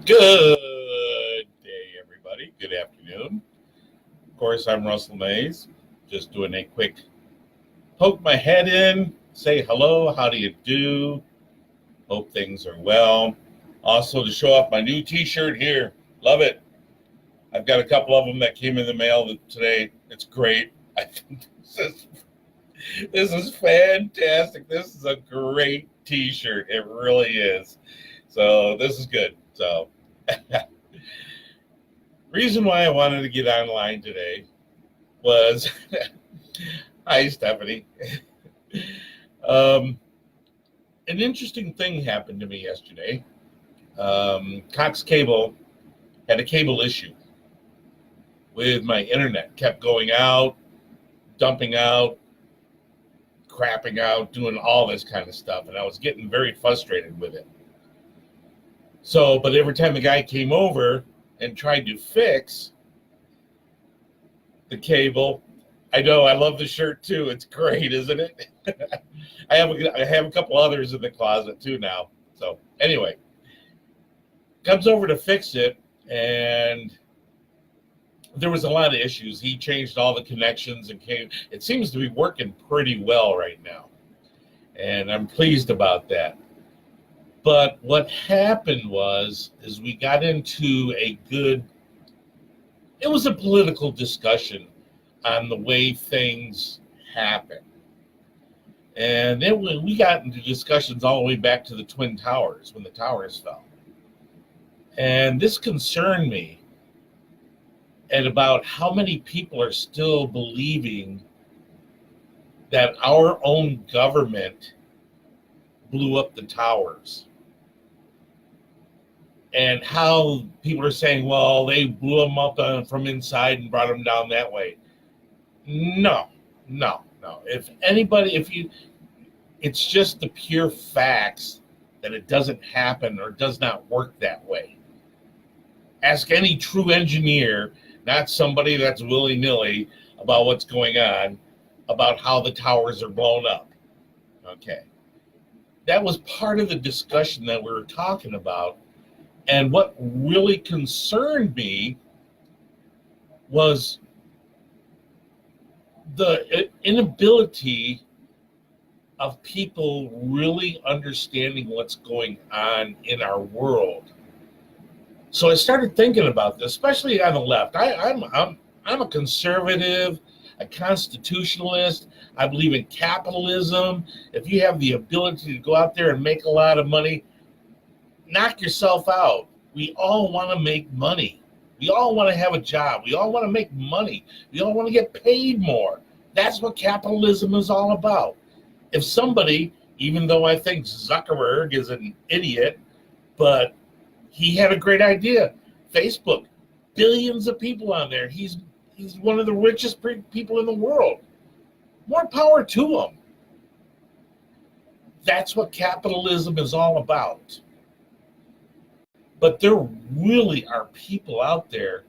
Good day, everybody. Good afternoon. Of course, I'm Russell Mays. Just doing a quick poke my head in, say hello, how do you do? Hope things are well. Also, to show off my new t-shirt here. Love it. I've got a couple of them that came in the mail today. It's great. I think this is fantastic. This is a great t-shirt. It really is. So this is good. So reason why I wanted to get online today was hi Stephanie. An interesting thing happened to me yesterday. Cox Cable had a cable issue with my internet. Kept going out, dumping out, crapping out, doing all this kind of stuff, and I was getting very frustrated with it. So, but every time the guy came over and tried to fix the cable, I know I love the shirt too. It's great, isn't it? I have a couple others in the closet too now. So anyway, comes over to fix it, and there was a lot of issues. He changed all the connections and came. It seems to be working pretty well right now, and I'm pleased about that. But what happened is we got into it was a political discussion on the way things happen. And then we got into discussions all the way back to the Twin Towers, when the towers fell. And this concerned me at about how many people are still believing that our own government blew up the towers. And how people are saying, well, they blew them up from inside and brought them down that way. No. It's just the pure facts that it doesn't happen or does not work that way. Ask any true engineer, not somebody that's willy-nilly, about what's going on, about how the towers are blown up. Okay. That was part of the discussion that we were talking about. And what really concerned me was the inability of people really understanding what's going on in our world. So I started thinking about this, especially on the left. I'm a conservative, a constitutionalist. I believe in capitalism. If you have the ability to go out there and make a lot of money, knock yourself out. We all want to make money. We all want to have a job. We all want to make money. We all want to get paid more. That's what capitalism is all about. If somebody, even though I think Zuckerberg is an idiot, but he had a great idea. Facebook, billions of people on there. He's one of the richest people in the world. More power to him. That's what capitalism is all about. But there really are people out there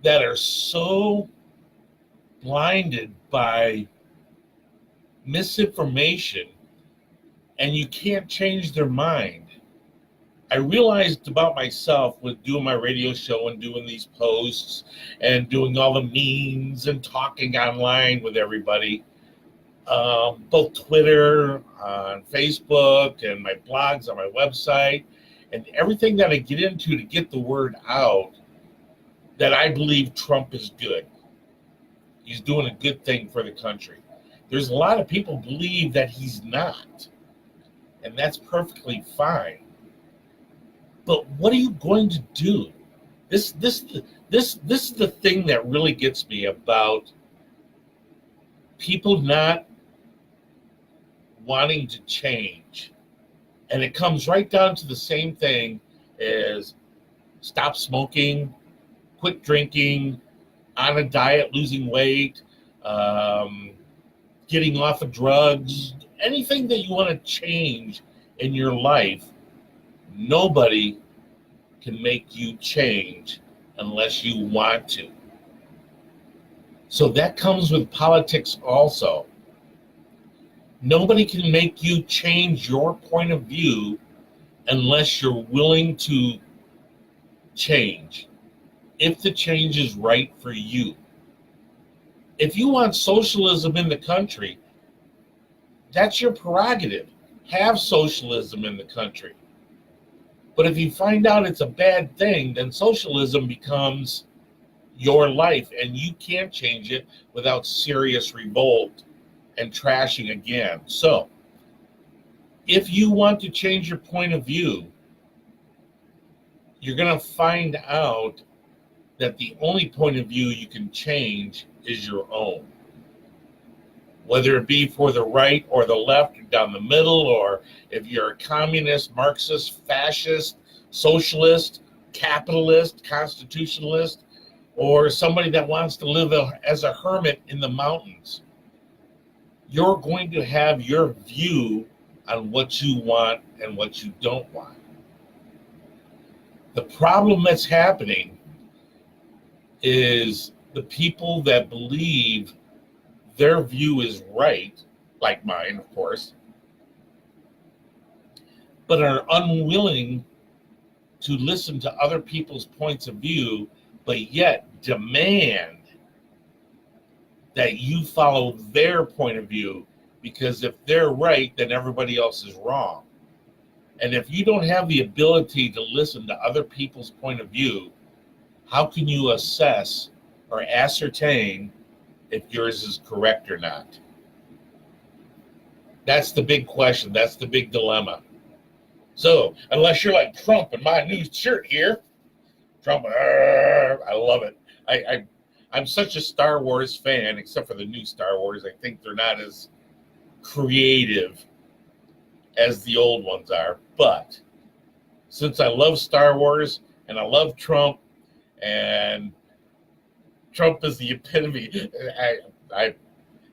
that are so blinded by misinformation, and you can't change their mind. I realized about myself with doing my radio show and doing these posts and doing all the memes and talking online with everybody, both Twitter, on Facebook, and my blogs on my website, and everything that I get into to get the word out, that I believe Trump is good. He's doing a good thing for the country. There's a lot of people believe that he's not, and that's perfectly fine. But what are you going to do? This is the thing that really gets me about people not wanting to change. And it comes right down to the same thing as stop smoking, quit drinking, on a diet, losing weight, getting off of drugs, anything that you want to change in your life, nobody can make you change unless you want to. So that comes with politics also. Nobody can make you change your point of view unless you're willing to change if the change is right for you. If you want socialism in the country, that's your prerogative. Have socialism in the country. But if you find out it's a bad thing, then socialism becomes your life and you can't change it without serious revolt and trashing again. So, if you want to change your point of view, you're going to find out that the only point of view you can change is your own. Whether it be for the right or the left or down the middle, or if you're a communist, Marxist, fascist, socialist, capitalist, constitutionalist, or somebody that wants to live as a hermit in the mountains, you're going to have your view on what you want and what you don't want. The problem that's happening is the people that believe their view is right, like mine, of course, but are unwilling to listen to other people's points of view, but yet demand that you follow their point of view, because if they're right, then everybody else is wrong. And if you don't have the ability to listen to other people's point of view, how can you assess or ascertain if yours is correct or not? That's the big question. That's the big dilemma. So, unless you're like Trump in my new shirt here, Trump, I love it. I'm such a Star Wars fan, except for the new Star Wars. I think they're not as creative as the old ones are. But since I love Star Wars and I love Trump, and Trump is the epitome,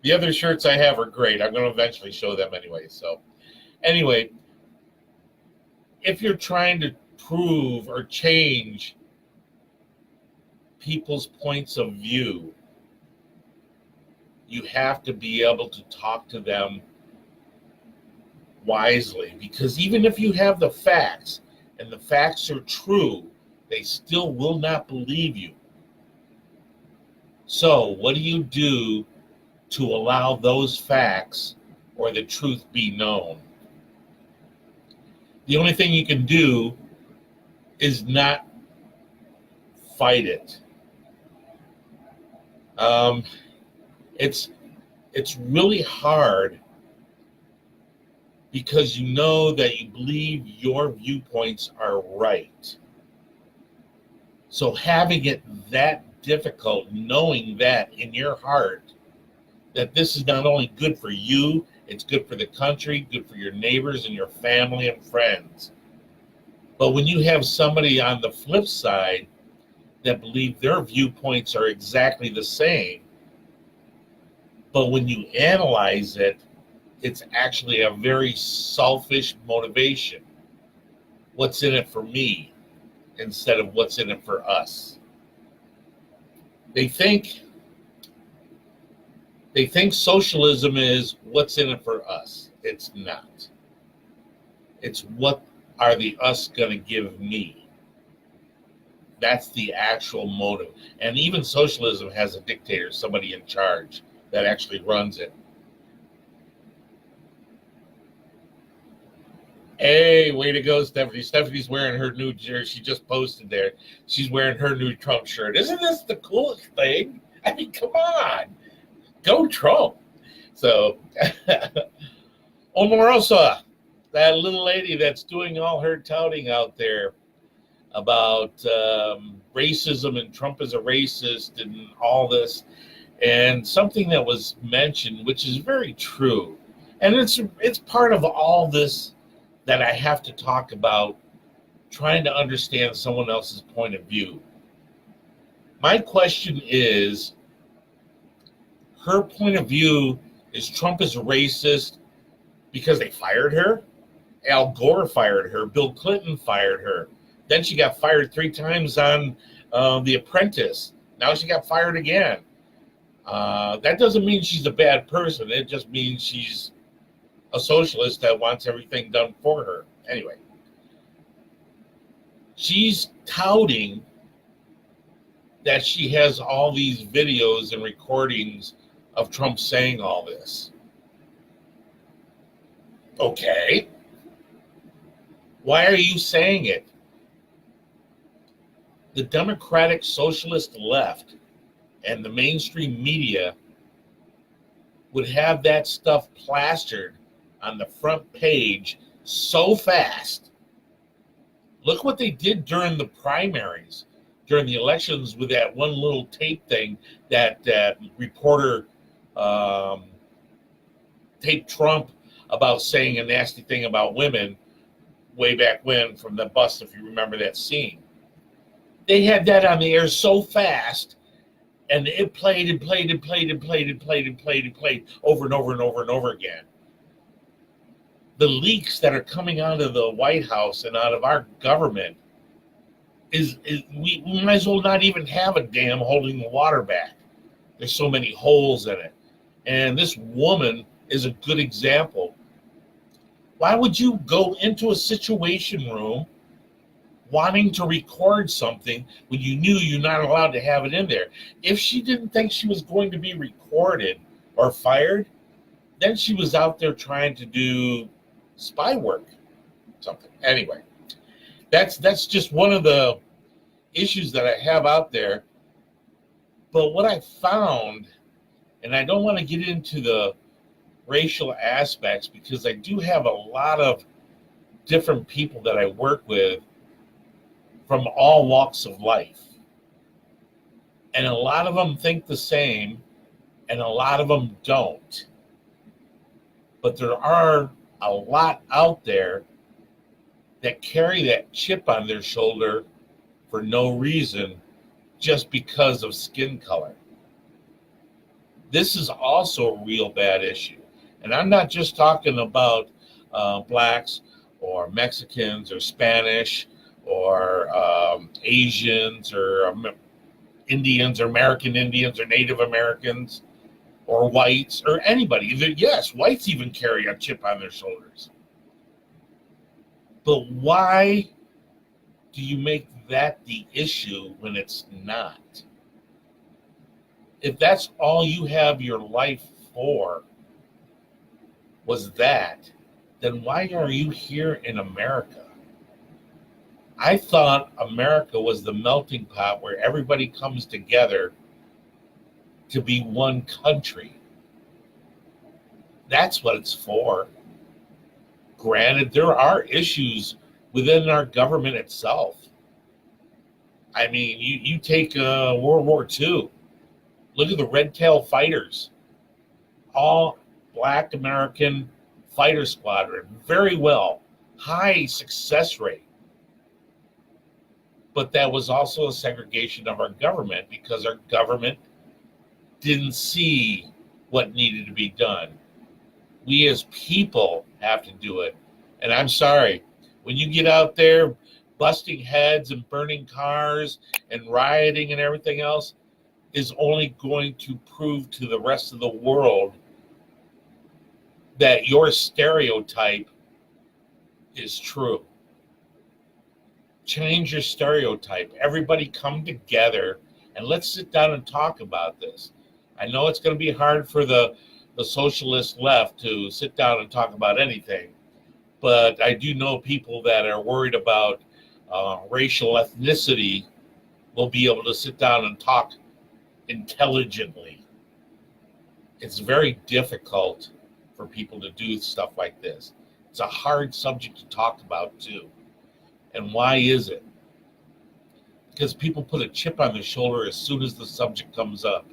the other shirts I have are great. I'm going to eventually show them anyway. So anyway, if you're trying to prove or change people's points of view, you have to be able to talk to them wisely, because even if you have the facts and the facts are true, they still will not believe you. So what do you do to allow those facts or the truth be known? The only thing you can do is not fight it. It's really hard, because you know that you believe your viewpoints are right. So having it that difficult, knowing that in your heart, that this is not only good for you, it's good for the country, good for your neighbors and your family and friends. But when you have somebody on the flip side that believe their viewpoints are exactly the same, but when you analyze it, it's actually a very selfish motivation. What's in it for me instead of what's in it for us? They think socialism is what's in it for us. It's not. It's what are the us going to give me. That's the actual motive. And even socialism has a dictator, somebody in charge that actually runs it. Hey, way to go, Stephanie. Stephanie's wearing her new jersey. She just posted there. She's wearing her new Trump shirt. Isn't this the coolest thing? I mean, come on. Go Trump. So, Omarosa, that little lady that's doing all her touting out there about racism and Trump is a racist and all this. And something that was mentioned, which is very true. And it's part of all this that I have to talk about, trying to understand someone else's point of view. My question is, her point of view is Trump is a racist because they fired her? Al Gore fired her. Bill Clinton fired her. Then she got fired 3 times on The Apprentice. Now she got fired again. That doesn't mean she's a bad person. It just means she's a socialist that wants everything done for her. Anyway, She's touting that she has all these videos and recordings of Trump saying all this. Okay. Why are you saying it? The Democratic Socialist left and the mainstream media would have that stuff plastered on the front page so fast. Look what they did during the primaries, during the elections, with that one little tape thing that reporter taped Trump about saying a nasty thing about women way back when from the bus, if you remember that scene. They had that on the air so fast, and it played and played and played and played and played and played and played over and over and over and over again. The leaks that are coming out of the White House and out of our government is we might as well not even have a dam holding the water back. There's so many holes in it. And this woman is a good example. Why would you go into a situation room wanting to record something when you knew you're not allowed to have it in there? If she didn't think she was going to be recorded or fired, then she was out there trying to do spy work, something. Anyway, that's just one of the issues that I have out there. But what I found, and I don't want to get into the racial aspects because I do have a lot of different people that I work with from all walks of life. And a lot of them think the same, and a lot of them don't. But there are a lot out there that carry that chip on their shoulder for no reason, just because of skin color. This is also a real bad issue. And I'm not just talking about blacks or Mexicans or Spanish or Asians or Indians or American Indians or Native Americans or whites or anybody. Yes, whites even carry a chip on their shoulders. But why do you make that the issue when it's not? If that's all you have your life for was that, then why are you here in America? I thought America was the melting pot where everybody comes together to be one country. That's what it's for. Granted, there are issues within our government itself. I mean, you take World War II. Look at the Red Tail Fighters. All Black American fighter squadron. Very well. High success rate. But that was also a segregation of our government because our government didn't see what needed to be done. We as people have to do it. And I'm sorry, when you get out there busting heads and burning cars and rioting and everything else, is only going to prove to the rest of the world that your stereotype is true. Change your stereotype. Everybody come together and let's sit down and talk about this. I know it's going to be hard for the socialist left to sit down and talk about anything, but I do know people that are worried about racial ethnicity will be able to sit down and talk intelligently. It's very difficult for people to do stuff like this. It's a hard subject to talk about too. And why is it? Because people put a chip on their shoulder as soon as the subject comes up.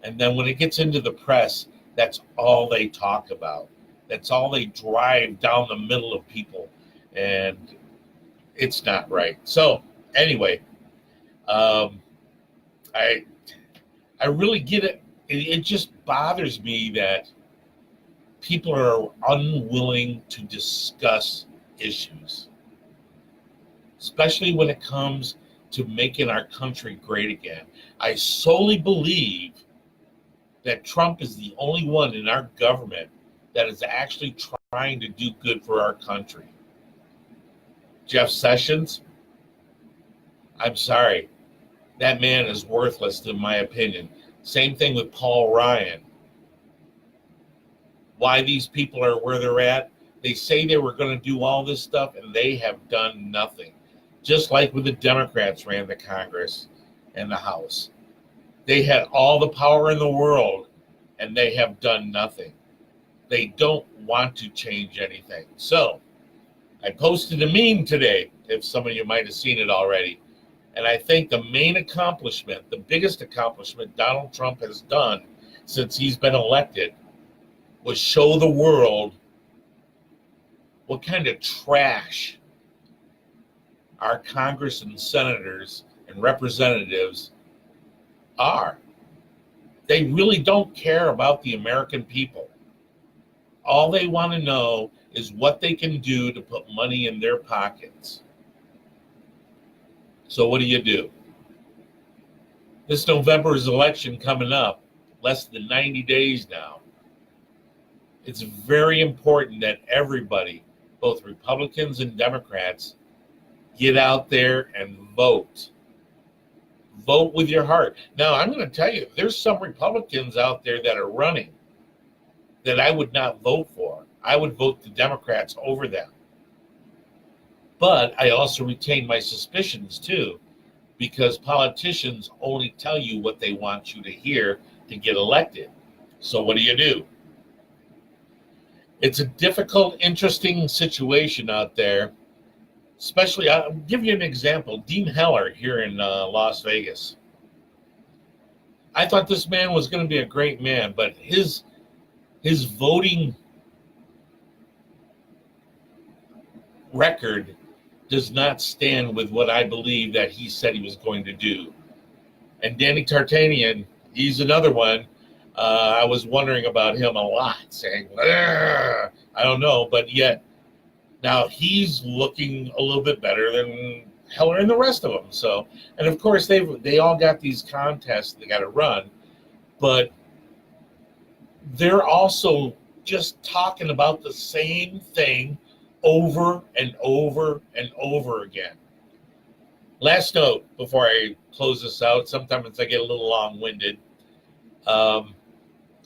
And then when it gets into the press, that's all they talk about. That's all they drive down the middle of people. And it's not right. So anyway, I really get it. It just bothers me that people are unwilling to discuss issues, especially when it comes to making our country great again. I solely believe that Trump is the only one in our government that is actually trying to do good for our country. Jeff Sessions, I'm sorry. That man is worthless, in my opinion. Same thing with Paul Ryan. Why these people are where they're at? They say they were going to do all this stuff, and they have done nothing. Just like when the Democrats ran the Congress and the House. They had all the power in the world, and they have done nothing. They don't want to change anything. So, I posted a meme today, if some of you might have seen it already. And I think the main accomplishment, the biggest accomplishment Donald Trump has done since he's been elected was show the world what kind of trash our Congress and senators and representatives are. They really don't care about the American people. All they want to know is what they can do to put money in their pockets. So what do? This November's election coming up, less than 90 days now. It's very important that everybody, both Republicans and Democrats, get out there and vote. Vote with your heart. Now, I'm going to tell you, there's some Republicans out there that are running that I would not vote for. I would vote the Democrats over them. But I also retain my suspicions too, because politicians only tell you what they want you to hear to get elected. So what do? It's a difficult, interesting situation out there. Especially, I'll give you an example. Dean Heller here in Las Vegas. I thought this man was going to be a great man, but his voting record does not stand with what I believe that he said he was going to do. And Danny Tartanian, he's another one. I was wondering about him a lot, saying, I don't know, but yet now he's looking a little bit better than Heller and the rest of them. So, and of course they all got these contests they got to run, but they're also just talking about the same thing over and over and over again. Last note before I close this out, sometimes I get a little long-winded.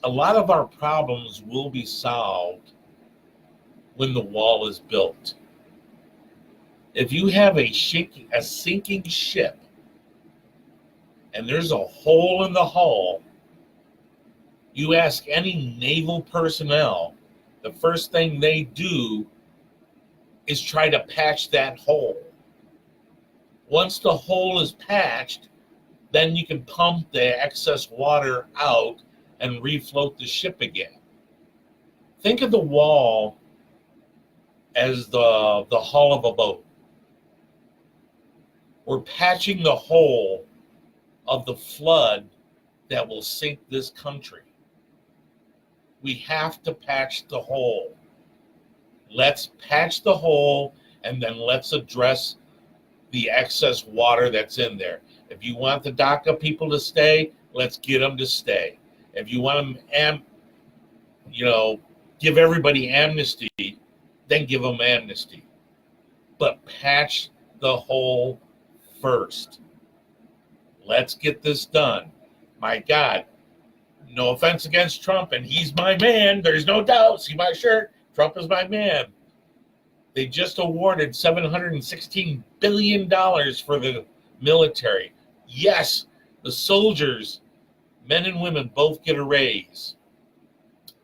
A lot of our problems will be solved when the wall is built. If you have a sinking ship and there's a hole in the hull, you ask any naval personnel, the first thing they do is try to patch that hole. Once the hole is patched, then you can pump the excess water out and refloat the ship again. Think of the wall as the hull of a boat. We're patching the hole of the flood that will sink this country. We have to patch the hole. Let's patch the hole, and then let's address the excess water that's in there. If you want the DACA people to stay, let's get them to stay. If you want them, give everybody amnesty, then give them amnesty. But patch the hole first. Let's get this done. My God, no offense against Trump, and he's my man. There's no doubt. See my shirt? Trump is my man. They just awarded $716 billion for the military. Yes, the soldiers, men and women, both get a raise.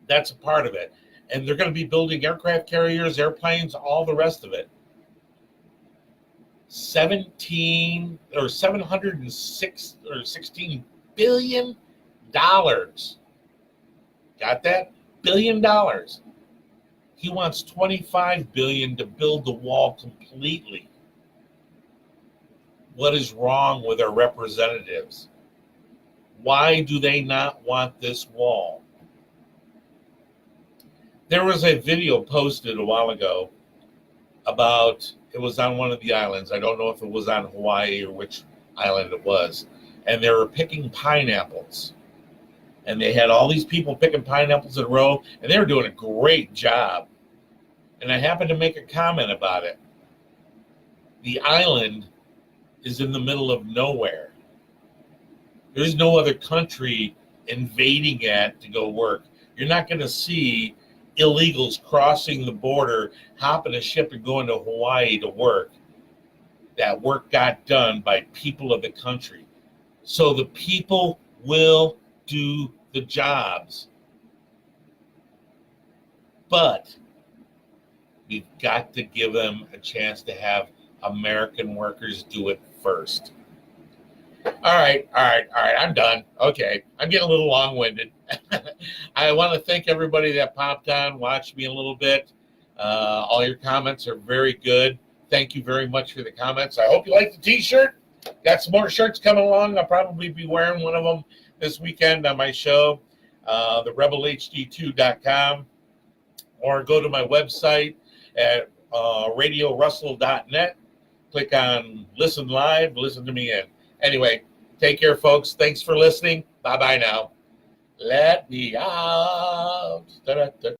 That's a part of it. And they're going to be building aircraft carriers, airplanes, all the rest of it. $16 billion. Got that? $1 billion. He wants $25 billion to build the wall completely. What is wrong with our representatives? Why do they not want this wall? There was a video posted a while ago about, it was on one of the islands. I don't know if it was on Hawaii or which island it was. And they were picking pineapples. And they had all these people picking pineapples in a row, and they were doing a great job. And I happened to make a comment about it. The island is in the middle of nowhere. There's no other country invading it to go work. You're not going to see illegals crossing the border, hopping a ship and going to Hawaii to work. That work got done by people of the country. So the people will do the jobs. But we've got to give them a chance to have American workers do it first. All right. I'm done. Okay. I'm getting a little long-winded. I want to thank everybody that popped on, watched me a little bit. All your comments are very good. Thank you very much for the comments. I hope you like the t-shirt. Got some more shirts coming along. I'll probably be wearing one of them this weekend on my show, therebelhd2.com, or go to my website at radiorussell.net. Click on Listen Live, listen to me in. Anyway, take care, folks. Thanks for listening. Bye-bye now. Let me out. Da-da-da.